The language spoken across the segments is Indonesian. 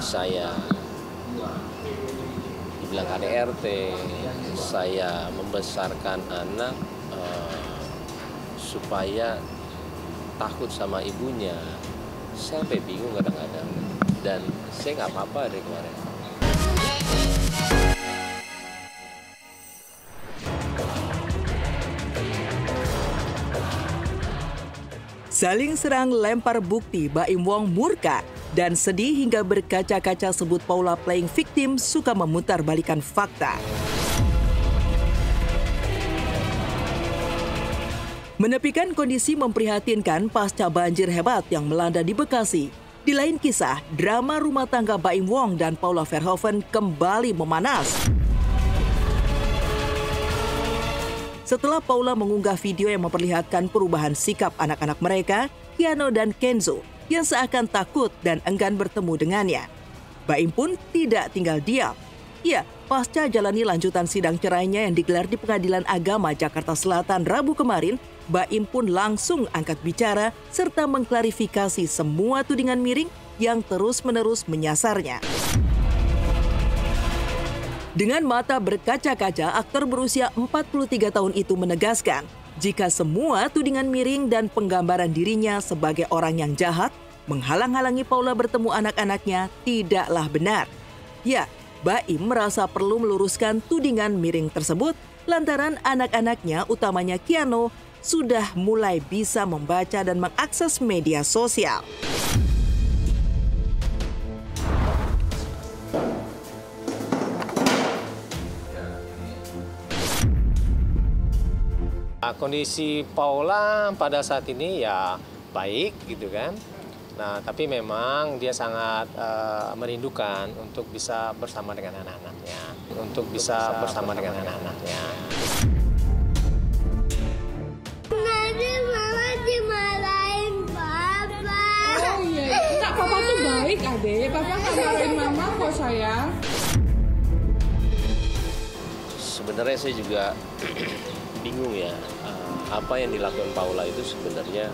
saya dibilang KDRT, saya membesarkan anak supaya takut sama ibunya. Saya sampai bingung kadang-kadang, dan saya nggak apa-apa dari kemarin. Saling serang lempar bukti, Baim Wong murka dan sedih hingga berkaca-kaca sebut Paula playing victim suka memutarbalikkan fakta. Menepikan kondisi memprihatinkan pasca banjir hebat yang melanda di Bekasi. Di lain kisah, drama rumah tangga Baim Wong dan Paula Verhoeven kembali memanas. Setelah Paula mengunggah video yang memperlihatkan perubahan sikap anak-anak mereka, Keanu dan Kenzo, yang seakan takut dan enggan bertemu dengannya. Baim pun tidak tinggal diam. Ya, pasca jalani lanjutan sidang cerainya yang digelar di Pengadilan Agama Jakarta Selatan Rabu kemarin, Baim pun langsung angkat bicara serta mengklarifikasi semua tudingan miring yang terus-menerus menyasarnya. Dengan mata berkaca-kaca, aktor berusia 43 tahun itu menegaskan jika semua tudingan miring dan penggambaran dirinya sebagai orang yang jahat menghalang-halangi Paula bertemu anak-anaknya tidaklah benar. Ya, Baim merasa perlu meluruskan tudingan miring tersebut lantaran anak-anaknya, utamanya Keanu, sudah mulai bisa membaca dan mengakses media sosial. Kondisi Paula pada saat ini ya baik gitu kan. Nah, tapi memang dia sangat merindukan untuk bisa bersama dengan anak-anaknya. Nanti mama dimarahin papa. Oh iya, enggak, papa tuh baik adek. Papa nggak marahin mama kok sayang. Sebenarnya saya juga bingung ya, apa yang dilakukan Paula itu sebenarnya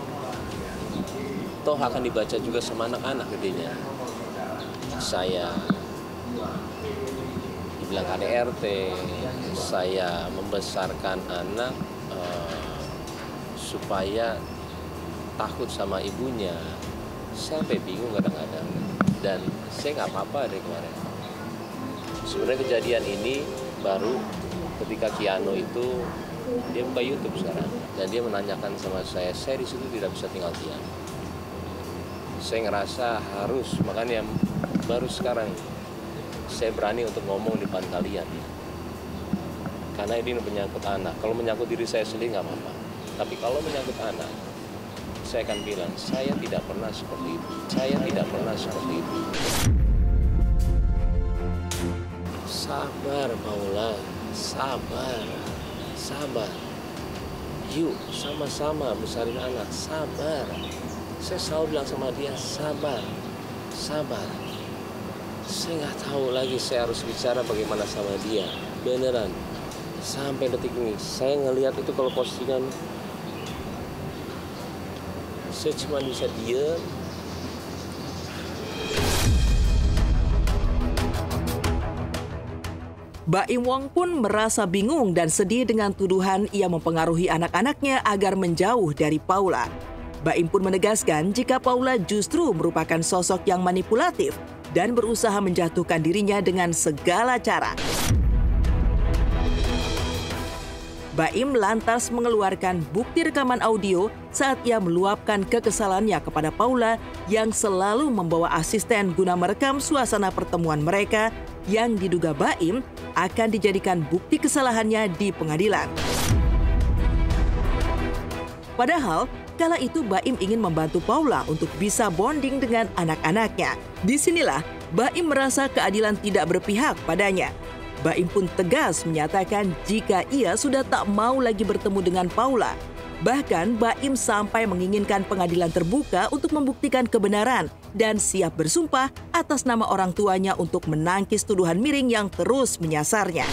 toh akan dibaca juga sama anak-anak gedenya. Saya dibilang KDRT, saya membesarkan anak supaya takut sama ibunya. Saya sampai bingung kadang-kadang, dan saya nggak apa-apa dari kemarin. Sebenarnya kejadian ini baru ketika Keanu itu dia buka YouTube sekarang, dan dia menanyakan sama saya di situ tidak bisa tinggal diam. Saya ngerasa harus, makanya baru sekarang saya berani untuk ngomong di depan kalian. Karena ini menyangkut anak. Kalau menyangkut diri saya sendiri nggak apa-apa. Tapi kalau menyangkut anak, saya akan bilang, saya tidak pernah seperti itu. Sabar, Paula. Sabar. Yuk, sama-sama besarin anak. Sabar. Saya selalu bilang sama dia, sabar. Saya nggak tahu lagi saya harus bicara bagaimana sama dia. Beneran. Sampai detik ini, saya ngelihat itu kalau postingan, saya cuma bisa diam. Baim Wong pun merasa bingung dan sedih dengan tuduhan ia mempengaruhi anak-anaknya agar menjauh dari Paula. Baim pun menegaskan jika Paula justru merupakan sosok yang manipulatif dan berusaha menjatuhkan dirinya dengan segala cara. Baim lantas mengeluarkan bukti rekaman audio saat ia meluapkan kekesalannya kepada Paula yang selalu membawa asisten guna merekam suasana pertemuan mereka yang diduga Baim akan dijadikan bukti kesalahannya di pengadilan. Padahal, kala itu Baim ingin membantu Paula untuk bisa bonding dengan anak-anaknya. Disinilah Baim merasa keadilan tidak berpihak padanya. Baim pun tegas menyatakan jika ia sudah tak mau lagi bertemu dengan Paula. Bahkan Baim sampai menginginkan pengadilan terbuka untuk membuktikan kebenaran dan siap bersumpah atas nama orang tuanya untuk menangkis tuduhan miring yang terus menyasarnya.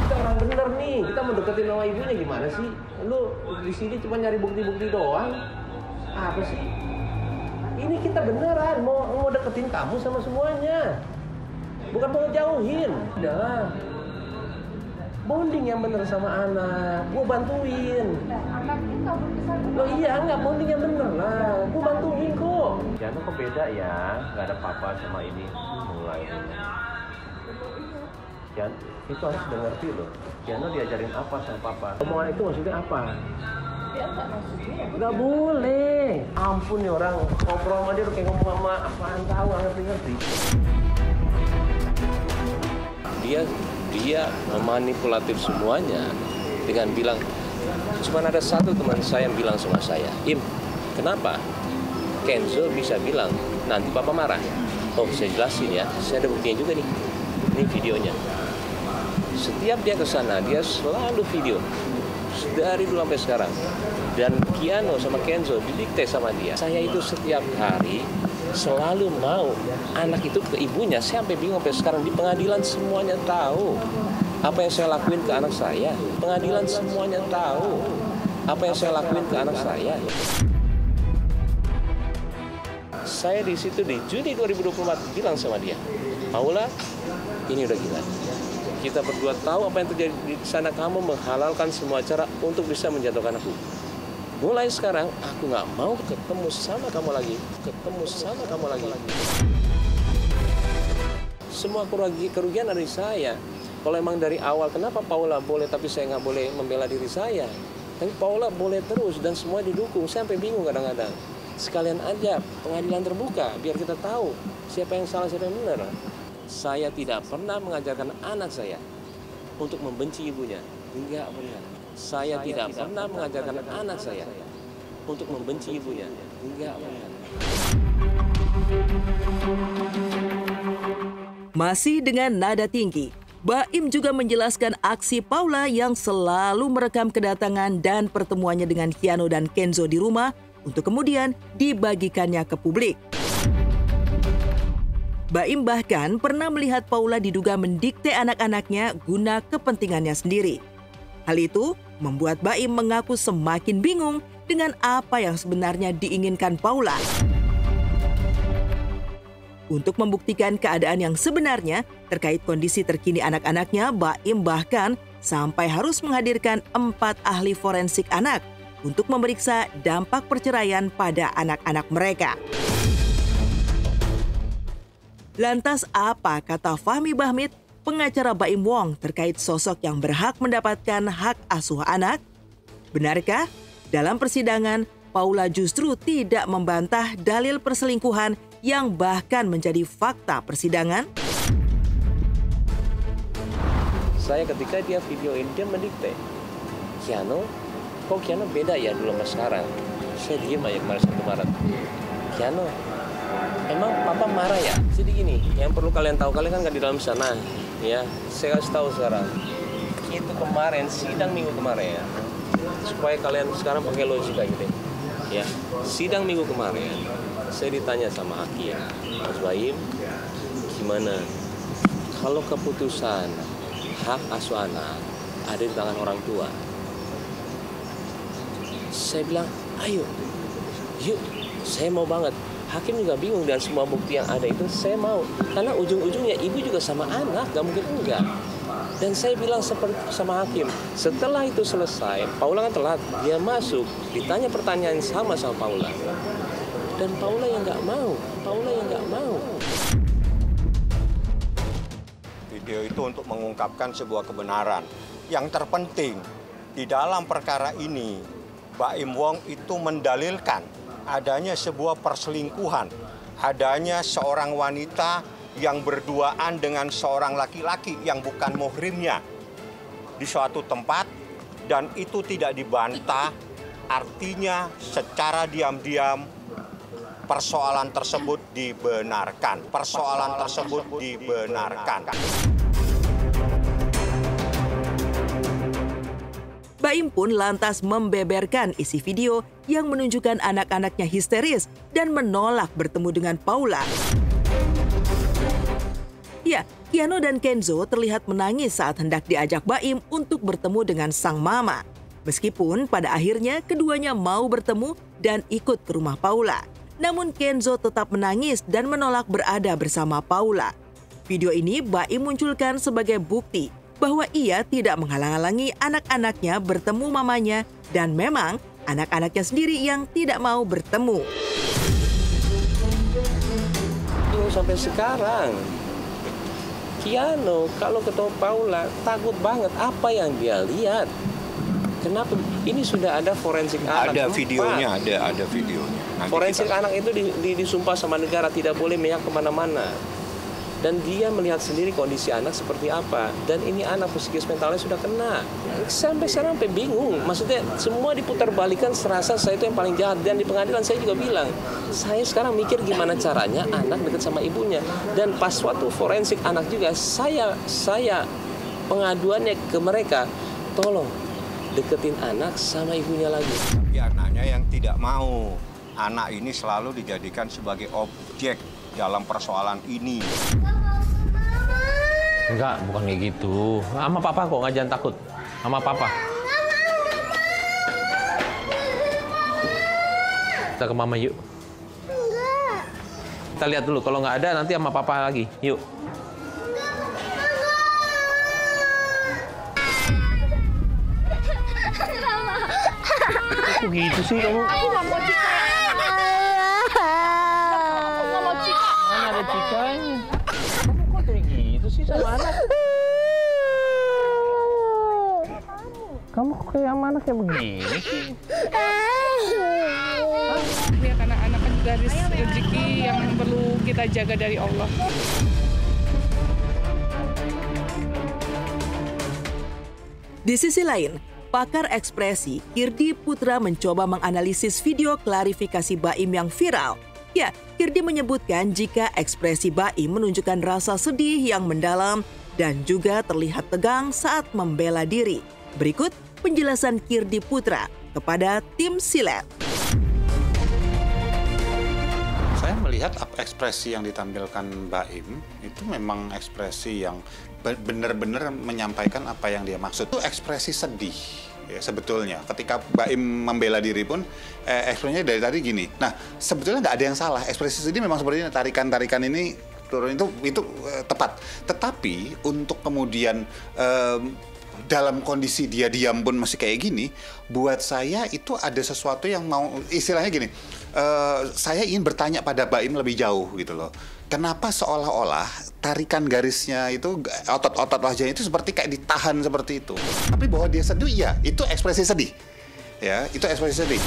Kita orang bener nih, kita mau deketin sama ibunya gimana sih? Lu di sini cuma nyari bukti-bukti doang. Apa sih? Ini kita beneran mau deketin kamu sama semuanya. Bukan mau ngejauhin. Udah. Bonding yang bener sama anak. Gue bantuin. Anaknya kabur ke sana. Loh iya, nggak bonding yang bener lah. Gue bantuin kok. Kiano kok beda ya? Nggak ada papa sama ini. Mulai ini. Kian, itu harus udah ngerti loh. Kiano diajarin apa sama papa? Omongan itu maksudnya apa? Dia nggak maksudnya. Nggak boleh. Ampun nih orang ngobrol sama dia udah kayak ngomong sama apaan tahu nggak ngerti. Dia memanipulatif semuanya dengan bilang, cuma ada satu teman saya yang bilang sama saya, Im, kenapa Kenzo bisa bilang nanti papa marah? Oh, saya jelasin ya, saya ada buktinya juga nih. Ini videonya. Setiap dia ke sana, dia selalu video. Dari dulu sampai sekarang. Dan Kiano sama Kenzo didikte sama dia. Saya itu setiap hari selalu mau anak itu ke ibunya. Saya sampai bingung sampai sekarang. Di pengadilan semuanya tahu apa yang saya lakuin ke anak saya. Pengadilan semuanya tahu apa yang saya lakuin ke anak saya. Saya di situ di Juni 2024 bilang sama dia, Paula, ini udah gila. Kita berdua tahu apa yang terjadi di sana. Kamu menghalalkan semua cara untuk bisa menjatuhkan aku. Mulai sekarang, aku nggak mau ketemu sama kamu lagi. Semua kerugian ada di saya. Kalau emang dari awal, kenapa Paula boleh tapi saya nggak boleh membela diri saya? Tapi Paula boleh terus dan semua didukung. Saya sampai bingung kadang-kadang. Sekalian aja pengadilan terbuka, biar kita tahu siapa yang salah, siapa yang benar. Saya tidak pernah mengajarkan anak saya untuk membenci ibunya. Enggak pernah. Saya tidak pernah mengajarkan anak saya untuk membenci ibunya. Enggak pernah. Masih dengan nada tinggi, Baim juga menjelaskan aksi Paula yang selalu merekam kedatangan dan pertemuannya dengan Kiano dan Kenzo di rumah untuk kemudian dibagikannya ke publik. Baim bahkan pernah melihat Paula diduga mendikte anak-anaknya guna kepentingannya sendiri. Hal itu membuat Baim mengaku semakin bingung dengan apa yang sebenarnya diinginkan Paula. Untuk membuktikan keadaan yang sebenarnya terkait kondisi terkini anak-anaknya, Baim bahkan sampai harus menghadirkan 4 ahli forensik anak untuk memeriksa dampak perceraian pada anak-anak mereka. Lantas apa kata Fahmi Bahmid, pengacara Baim Wong terkait sosok yang berhak mendapatkan hak asuh anak? Benarkah dalam persidangan Paula justru tidak membantah dalil perselingkuhan yang bahkan menjadi fakta persidangan? Saya ketika dia videoin, dia mendikte, Kiano, kok Kiano beda ya dulu sama sekarang? Saya diem aja kemarin 1 Maret. Kiano, emang papa marah ya? Jadi gini, yang perlu kalian tahu, kalian kan nggak di dalam sana, ya. Saya kasih tahu sekarang. Itu kemarin sidang minggu kemarin, ya. Supaya kalian sekarang pakai logika gitu, ya. Sidang minggu kemarin, saya ditanya sama hakim, Mas Baim, gimana? Kalau keputusan hak asuh anak ada di tangan orang tua, saya bilang, ayo, yuk, saya mau banget. Hakim juga bingung dan semua bukti yang ada itu saya mau. Karena ujung-ujungnya ibu juga sama anak, gak mungkin enggak. Dan saya bilang seperti sama hakim, setelah itu selesai, Paula kan telat, dia masuk, ditanya pertanyaan sama Paula. Dan Paula yang gak mau. Video itu untuk mengungkapkan sebuah kebenaran. Yang terpenting, di dalam perkara ini, Baim Wong itu mendalilkan adanya sebuah perselingkuhan, adanya seorang wanita yang berduaan dengan seorang laki-laki yang bukan muhrimnya di suatu tempat, dan itu tidak dibantah. Artinya secara diam-diam persoalan tersebut dibenarkan. Baim pun lantas membeberkan isi video yang menunjukkan anak-anaknya histeris dan menolak bertemu dengan Paula. Ya, Kiano dan Kenzo terlihat menangis saat hendak diajak Baim untuk bertemu dengan sang mama. Meskipun pada akhirnya keduanya mau bertemu dan ikut ke rumah Paula. Namun Kenzo tetap menangis dan menolak berada bersama Paula. Video ini Baim munculkan sebagai bukti bahwa ia tidak menghalang-halangi anak-anaknya bertemu mamanya dan memang anak-anaknya sendiri yang tidak mau bertemu. Sampai sekarang, Kiano kalau ketemu Paula takut banget apa yang dia lihat. Kenapa? Ini sudah ada forensik anak. Ada videonya, ada videonya. Nanti forensik anak itu disumpah sama negara tidak boleh memihak kemana-mana. Dan dia melihat sendiri kondisi anak seperti apa. Dan ini anak psikis mentalnya sudah kena. Sampai sekarang bingung. Maksudnya semua diputar balikan serasa saya itu yang paling jahat. Dan di pengadilan saya juga bilang, saya sekarang mikir gimana caranya anak dekat sama ibunya. Dan pas waktu forensik anak juga, saya pengaduannya ke mereka, tolong deketin anak sama ibunya lagi. Tapi anaknya yang tidak mau. Anak ini selalu dijadikan sebagai objek dalam persoalan ini. Enggak, bukan kayak gitu. Sama papa kok, nggak jangan takut. Sama papa. Kita ke mama yuk. Kita lihat dulu, kalau nggak ada nanti sama papa lagi. Yuk. Kok gitu sih kamu? Aku nggak mau Cika. Aku nggak mau Cika. Mana ada Cikanya? Kamu kok kayak gitu sih sama anak? Kamu kok kayak sama anak kayak begini sih? Lihat anak-anak kan garis rezeki yang perlu kita jaga dari Allah. Di sisi lain, pakar ekspresi Kirdi Putra mencoba menganalisis video klarifikasi Baim yang viral. Ya, Kirdi menyebutkan jika ekspresi Baim menunjukkan rasa sedih yang mendalam dan juga terlihat tegang saat membela diri. Berikut penjelasan Kirdi Putra kepada tim Silet. Saya melihat ekspresi yang ditampilkan Baim itu memang ekspresi yang benar-benar menyampaikan apa yang dia maksud. Itu ekspresi sedih. Ya, sebetulnya ketika Baim membela diri pun ekspresinya dari tadi gini. Nah, sebetulnya nggak ada yang salah. Ekspresi sedih memang seperti ini, tarikan ini turun itu tepat. Tetapi untuk kemudian dalam kondisi dia diam pun masih kayak gini, buat saya itu ada sesuatu yang mau, istilahnya gini, saya ingin bertanya pada Baim lebih jauh gitu loh. Kenapa seolah-olah tarikan garisnya itu, otot-otot wajahnya itu seperti kayak ditahan seperti itu. Tapi bahwa dia sedih, ya itu ekspresi sedih. Ya, itu ekspresi sedih.